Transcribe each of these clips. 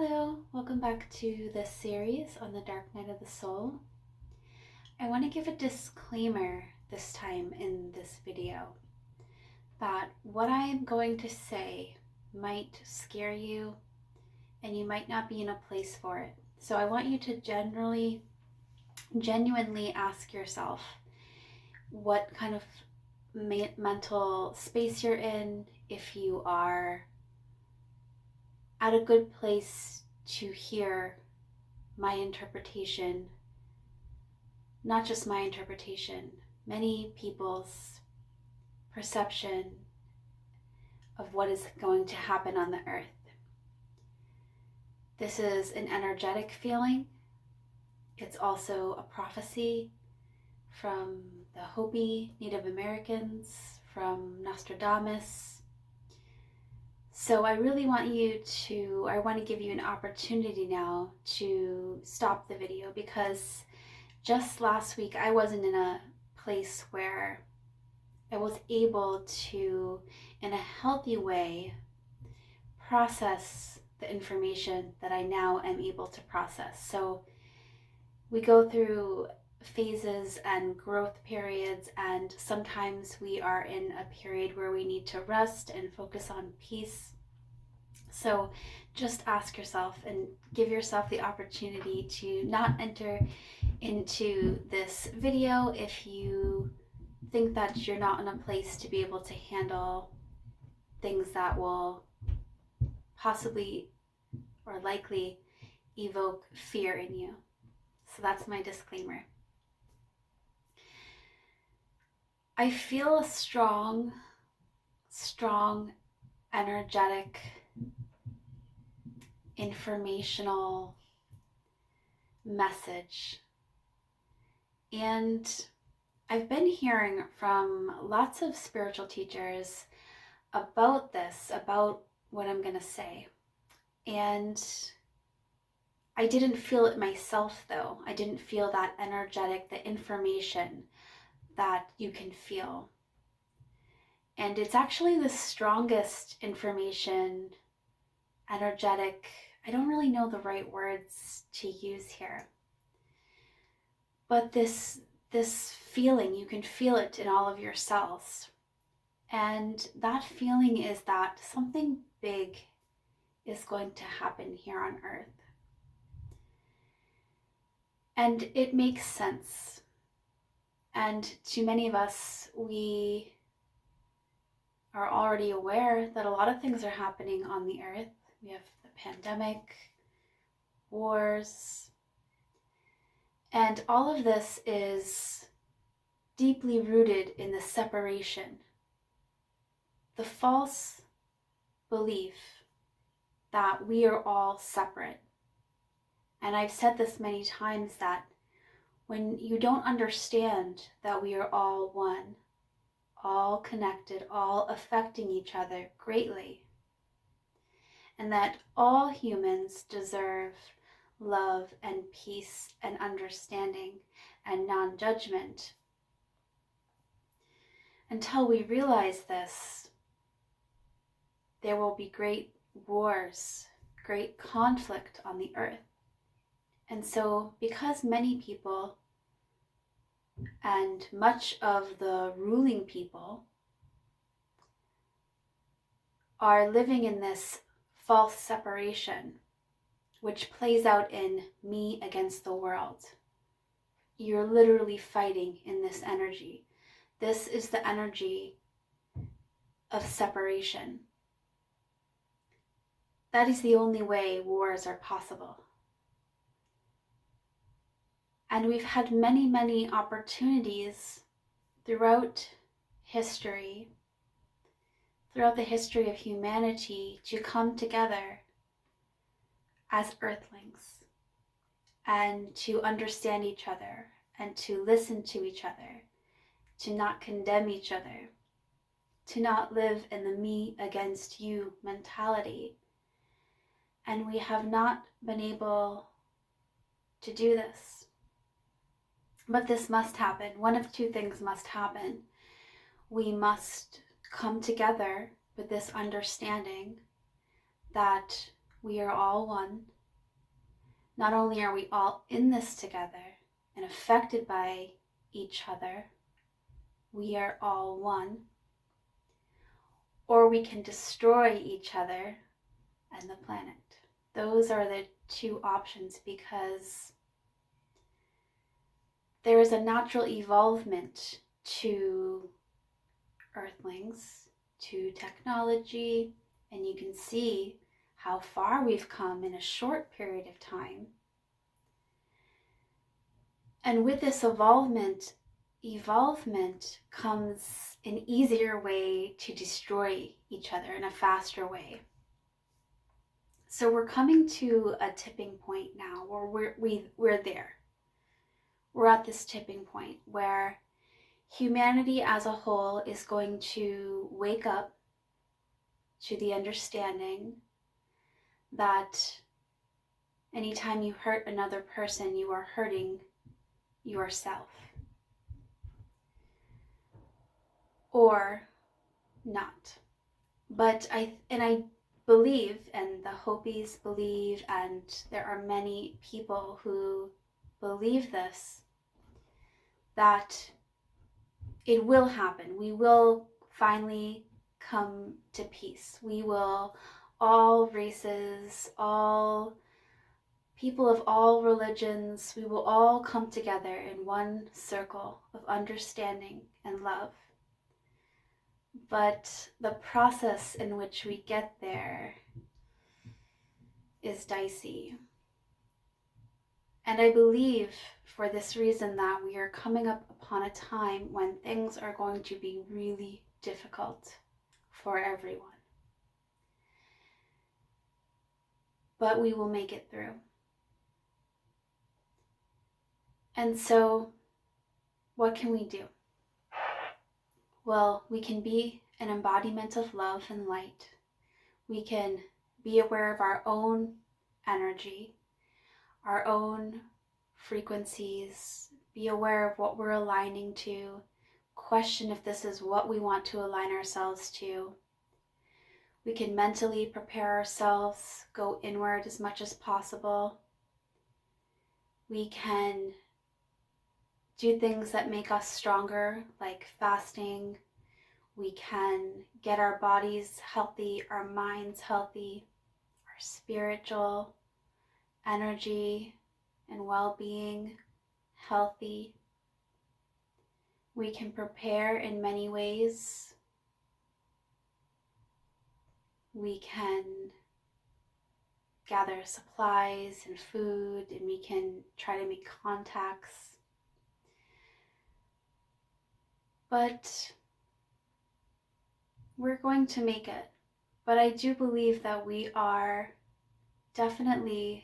Hello, welcome back to this series on the Dark Night of the Soul. I want to give a disclaimer this time in this video that what I am going to say might scare you and you might not be in a place for it. So I want you to genuinely ask yourself what kind of mental space you're in, if you are at a good place to hear my interpretation, not just my interpretation, many people's perception of what is going to happen on the earth. This is an energetic feeling. It's also a prophecy from the Hopi Native Americans, from Nostradamus. So I really want I want to give you an opportunity now to stop the video, because just last week I wasn't in a place where I was able to, in a healthy way, process the information that I now am able to process. So we go through phases and growth periods, and sometimes we are in a period where we need to rest and focus on peace. So just ask yourself and give yourself the opportunity to not enter into this video if you think that you're not in a place to be able to handle things that will possibly or likely evoke fear in you. So that's my disclaimer. I feel a strong, energetic, informational message. And I've been hearing from lots of spiritual teachers about this, about what I'm going to say. And I didn't feel it myself, though. I didn't feel that energetic, the information that you can feel. And it's actually the strongest information, energetic. I don't really know the right words to use here. But this feeling, you can feel it in all of your cells. And that feeling is that something big is going to happen here on Earth. And it makes sense. And to many of us, we are already aware that a lot of things are happening on the earth. We have the pandemic, wars, and all of this is deeply rooted in the separation, the false belief that we are all separate. And I've said this many times, that when you don't understand that we are all one, all connected, all affecting each other greatly, and that all humans deserve love and peace and understanding and non-judgment, until we realize this, there will be great wars, great conflict on the earth. And so, because many people and much of the ruling people are living in this false separation, which plays out in me against the world, you're literally fighting in this energy. This is the energy of separation. That is the only way wars are possible. And we've had many opportunities throughout history, throughout the history of humanity, to come together as Earthlings and to understand each other and to listen to each other, to not condemn each other, to not live in the me against you mentality. And we have not been able to do this. But this must happen. One of two things must happen. We must come together with this understanding that we are all one, not only are we all in this together and affected by each other, we are all one, or we can destroy each other and the planet. Those are the two options, because there is a natural evolvement to Earthlings, to technology, and you can see how far we've come in a short period of time. And with this evolvement comes an easier way to destroy each other in a faster way. So we're coming to a tipping point now where we're there. We're at this tipping point where humanity as a whole is going to wake up to the understanding that anytime you hurt another person, you are hurting yourself. Or not. But I believe, and the Hopis believe, and there are many people who believe this, that it will happen. We will finally come to peace. We will, all races, all people of all religions, we will all come together in one circle of understanding and love. But the process in which we get there is dicey. And I believe for this reason that we are coming up upon a time when things are going to be really difficult for everyone. But we will make it through. And so, what can we do? Well, we can be an embodiment of love and light. We can be aware of our own energy, our own frequencies, be aware of what we're aligning to, question if this is what we want to align ourselves to. We can mentally prepare ourselves, go inward as much as possible. We can do things that make us stronger, like fasting. We can get our bodies healthy, our minds healthy, our spiritual energy and well-being healthy. We can prepare in many ways. We can gather supplies and food, and we can try to make contacts. But we're going to make it. But I do believe that we are definitely,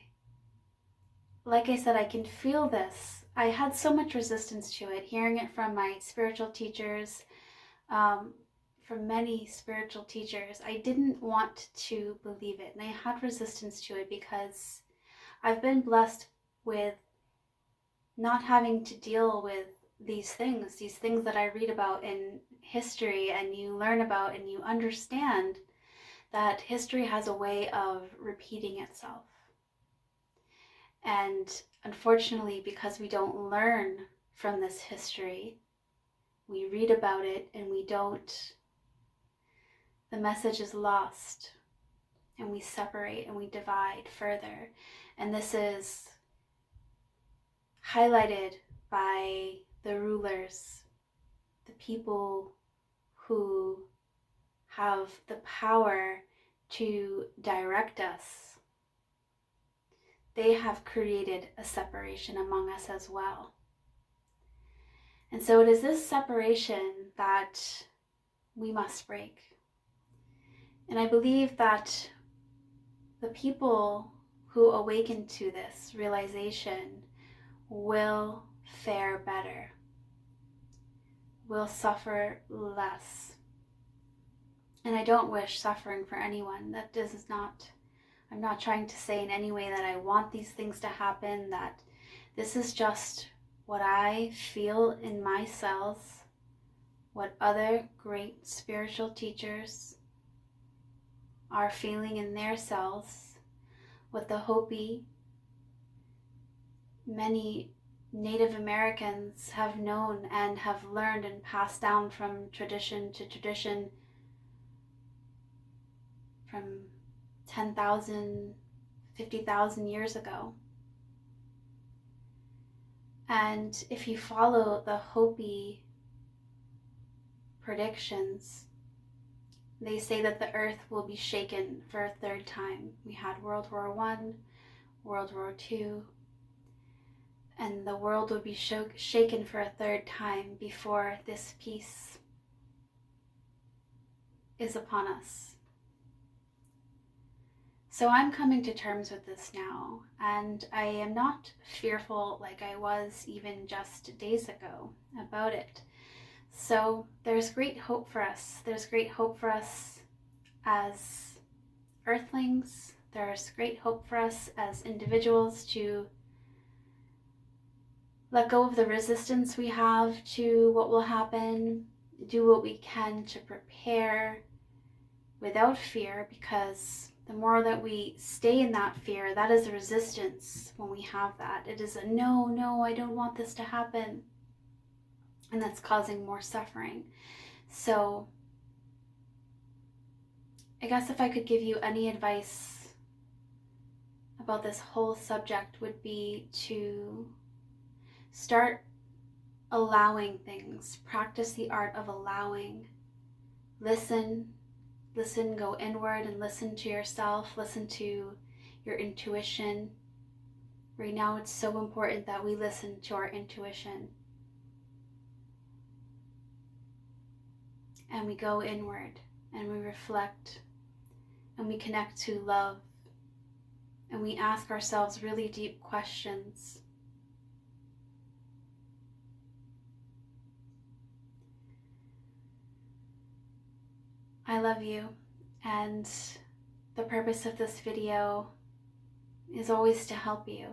like I said, I can feel this. I had so much resistance to it, hearing it from my spiritual teachers, from many spiritual teachers. I didn't want to believe it, and I had resistance to it because I've been blessed with not having to deal with these things that I read about in history, and you learn about and you understand that history has a way of repeating itself. And unfortunately, because we don't learn from this history, we read about it and we don't, the message is lost, and we separate and we divide further. And this is highlighted by the rulers, the people who have the power to direct us. They have created a separation among us as well. And so it is this separation that we must break. And I believe that the people who awaken to this realization will fare better, will suffer less. And I don't wish suffering for anyone. That is not, I'm not trying to say in any way that I want these things to happen, that this is just what I feel in my cells, what other great spiritual teachers are feeling in their cells, what the Hopi many Native Americans have known and have learned and passed down from tradition to tradition from 10,000, 50,000 years ago. And if you follow the Hopi predictions, they say that the earth will be shaken for a third time. We had World War I, World War II, and the world will be shaken for a third time before this peace is upon us. So I'm coming to terms with this now, and I am not fearful like I was even just days ago about it. So there's great hope for us. There's great hope for us as Earthlings. There's great hope for us as individuals to let go of the resistance we have to what will happen, do what we can to prepare without fear, because the more that we stay in that fear, that is a resistance when we have that. It is a no, I don't want this to happen. And that's causing more suffering. So I guess if I could give you any advice about this whole subject would be to start allowing things. Practice the art of allowing. Listen, go inward and listen to yourself. Listen to your intuition. Right now it's so important that we listen to our intuition. And we go inward and we reflect and we connect to love and we ask ourselves really deep questions. I love you, and the purpose of this video is always to help you.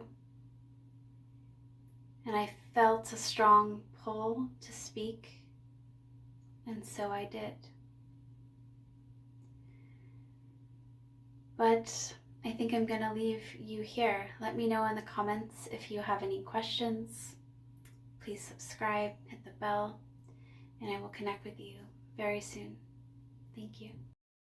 And I felt a strong pull to speak, and so I did. But I think I'm going to leave you here. Let me know in the comments if you have any questions. Please subscribe, hit the bell, and I will connect with you very soon. Thank you.